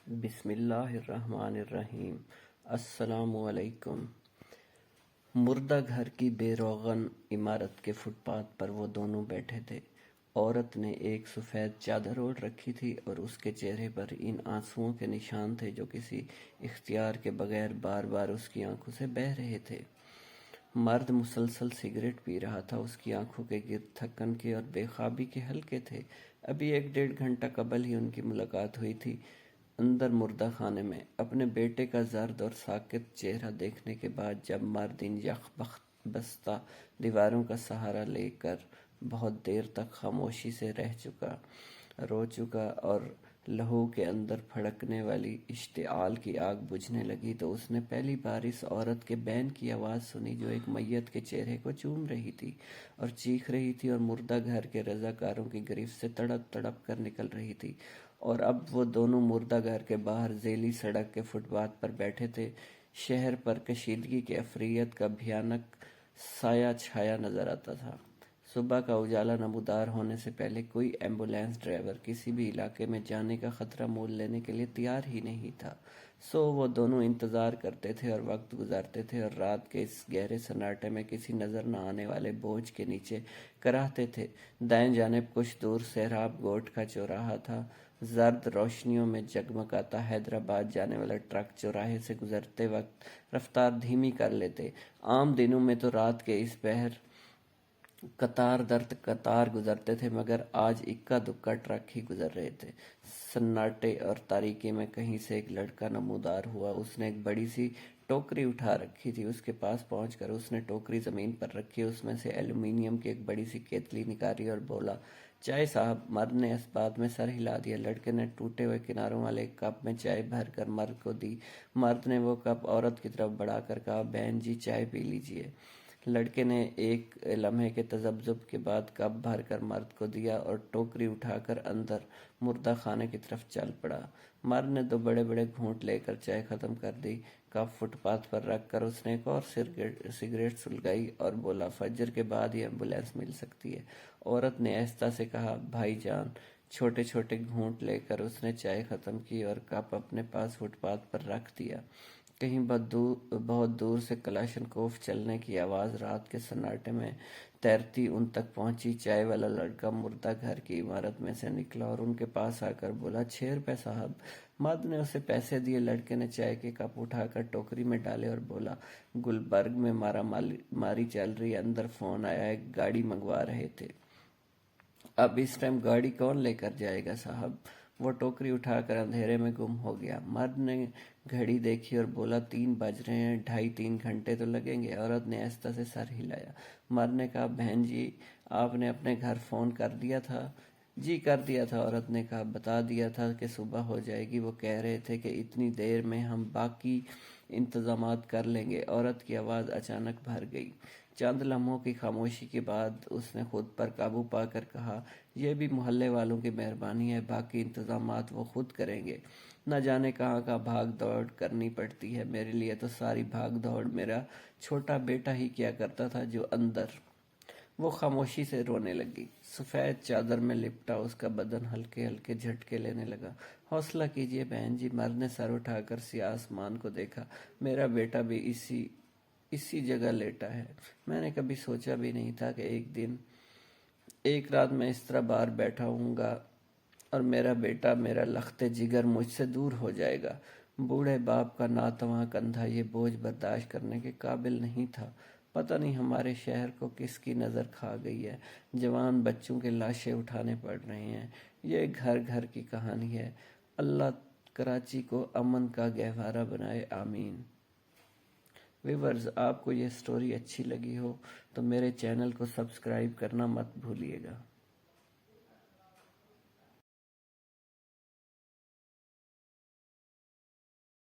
بسم اللہ الرحمن الرحیم۔ السلام علیکم۔ مردہ گھر کی بے روغن عمارت کے فٹ پاتھ پر وہ دونوں بیٹھے تھے۔ عورت نے ایک سفید چادر اوڑھ رکھی تھی اور اس کے چہرے پر ان آنسوؤں کے نشان تھے جو کسی اختیار کے بغیر بار بار اس کی آنکھوں سے بہہ رہے تھے۔ مرد مسلسل سگریٹ پی رہا تھا، اس کی آنکھوں کے گرد تھکن کے اور بے خوابی کے حلقے تھے۔ ابھی 1-1.5 گھنٹہ قبل ہی ان کی ملاقات ہوئی تھی، اندر مردہ خانے میں۔ اپنے بیٹے کا زرد اور ساکت چہرہ دیکھنے کے بعد جب مرد ان یخ بستہ دیواروں کا سہارا لے کر بہت دیر تک خاموشی سے رو چکا اور لہو کے اندر پھڑکنے والی اشتعال کی آگ بجھنے لگی تو اس نے پہلی بار اس عورت کے بین کی آواز سنی جو ایک میت کے چہرے کو چوم رہی تھی اور چیخ رہی تھی اور مردہ گھر کے رضاکاروں کی گرفت سے تڑپ تڑپ کر نکل رہی تھی۔ اور اب وہ دونوں مردہ گھر کے باہر ذیلی سڑک کے فٹ پاتھ پر بیٹھے تھے۔ شہر پر کشیدگی کی عفریت کا بھیانک سایہ چھایا نظر آتا تھا۔ صبح کا اجالا نمودار ہونے سے پہلے کوئی ایمبولینس ڈرائیور کسی بھی علاقے میں جانے کا خطرہ مول لینے کے لیے تیار ہی نہیں تھا۔ سو وہ دونوں انتظار کرتے تھے اور وقت گزارتے تھے اور رات کے اس گہرے سناٹے میں کسی نظر نہ آنے والے بوجھ کے نیچے کراہتے تھے۔ دائیں جانب کچھ دور سہراب گوٹھ کا چوراہا تھا۔ زرد روشنیوں میں جگمگاتا حیدرآباد جانے والا ٹرک چوراہے سے گزرتے وقت رفتار دھیمی کر لیتے۔ عام دنوں میں تو رات کے اس پہر قطار در قطار گزرتے تھے، مگر آج اکا دکا ٹرک ہی گزر رہے تھے۔ سناٹے اور تاریکی میں کہیں سے ایک لڑکا نمودار ہوا۔ اس نے ایک بڑی سی ٹوکری اٹھا رکھی تھی۔ اس کے پاس پہنچ کر اس نے ٹوکری زمین پر رکھی، اس میں سے ایلومینیم کی ایک بڑی سی کیتلی نکالی اور بولا، چائے صاحب۔ مرد نے اس بات میں سر ہلا دیا۔ لڑکے نے ٹوٹے ہوئے کناروں والے ایک کپ میں چائے بھر کر مرد کو دی۔ مرد نے وہ کپ عورت کی طرف بڑھا کر کہا، بہن جی چائے پی لیجئے۔ لڑکے نے ایک لمحے کے تذبذب کے بعد کپ بھر کر مرد کو دیا اور ٹوکری اٹھا کر اندر مردہ خانے کی طرف چل پڑا۔ مرد نے 2 بڑے بڑے گھونٹ لے کر چائے ختم کر دی۔ کپ فٹ پاتھ پر رکھ کر اس نے ایک اور سگریٹ سلگائی اور بولا، فجر کے بعد ہی ایمبولینس مل سکتی ہے۔ عورت نے آہستہ سے کہا، بھائی جان۔ چھوٹے چھوٹے گھونٹ لے کر اس نے چائے ختم کی اور کپ اپنے پاس فٹ پاتھ پر رکھ دیا۔ کہیں بہت دور سے کلاشنکوف چلنے کی آواز رات کے سناٹے میں تیرتی ان تک پہنچی۔ چائے والا لڑکا مردہ گھر کی عمارت میں سے نکلا اور ان کے پاس آ کر بولا، 6 روپے صاحب۔ مرد نے اسے پیسے دیے۔ لڑکے نے چائے کے کپ اٹھا کر ٹوکری میں ڈالے اور بولا، گلبرگ میں مارا ماری چل رہی ہے، اندر فون آیا ہے، ایک گاڑی منگوا رہے تھے۔ اب اس ٹائم گاڑی کون لے کر جائے گا صاحب؟ وہ ٹوکری اٹھا کر اندھیرے میں گم ہو گیا۔ مرد نے گھڑی دیکھی اور بولا، 3 بج رہے ہیں، 2.5-3 گھنٹے تو لگیں گے۔ عورت نے آہستہ سے سر ہلایا۔ مرد نے کہا، بہن جی آپ نے اپنے گھر فون کر دیا تھا؟ جی کر دیا تھا۔ عورت نے کہا، بتا دیا تھا کہ صبح ہو جائے گی، وہ کہہ رہے تھے کہ اتنی دیر میں ہم باقی انتظامات کر لیں گے۔ عورت کی آواز اچانک بھر گئی۔ چند لمحوں کی خاموشی کے بعد اس نے خود پر قابو پا کر کہا، یہ بھی محلے والوں کی مہربانی ہے، باقی انتظامات وہ خود کریں گے۔ نہ جانے کہاں کا بھاگ دوڑ کرنی پڑتی ہے، میرے لیے تو ساری بھاگ دوڑ میرا چھوٹا بیٹا ہی کیا کرتا تھا جو اندر۔ وہ خاموشی سے رونے لگی۔ سفید چادر میں لپٹا اس کا بدن ہلکے ہلکے جھٹکے لینے لگا۔ حوصلہ کیجئے بہن جی۔ مرد نے سر اٹھا کر سیاہ آسمان کو دیکھا، میرا بیٹا بھی اسی جگہ لیٹا ہے۔ میں نے کبھی سوچا بھی نہیں تھا کہ ایک رات میں اس طرح باہر بیٹھا ہوں گا اور میرا بیٹا، میرا لخت جگر مجھ سے دور ہو جائے گا۔ بوڑھے باپ کا ناتواں کندھا یہ بوجھ برداشت کرنے کے قابل نہیں تھا۔ پتہ نہیں ہمارے شہر کو کس کی نظر کھا گئی ہے، جوان بچوں کے لاشیں اٹھانے پڑ رہے ہیں۔ یہ گھر گھر کی کہانی ہے۔ اللہ کراچی کو امن کا گہوارہ بنائے، آمین۔ ویورز، آپ کو یہ سٹوری اچھی لگی ہو تو میرے چینل کو سبسکرائب کرنا مت بھولیے گا۔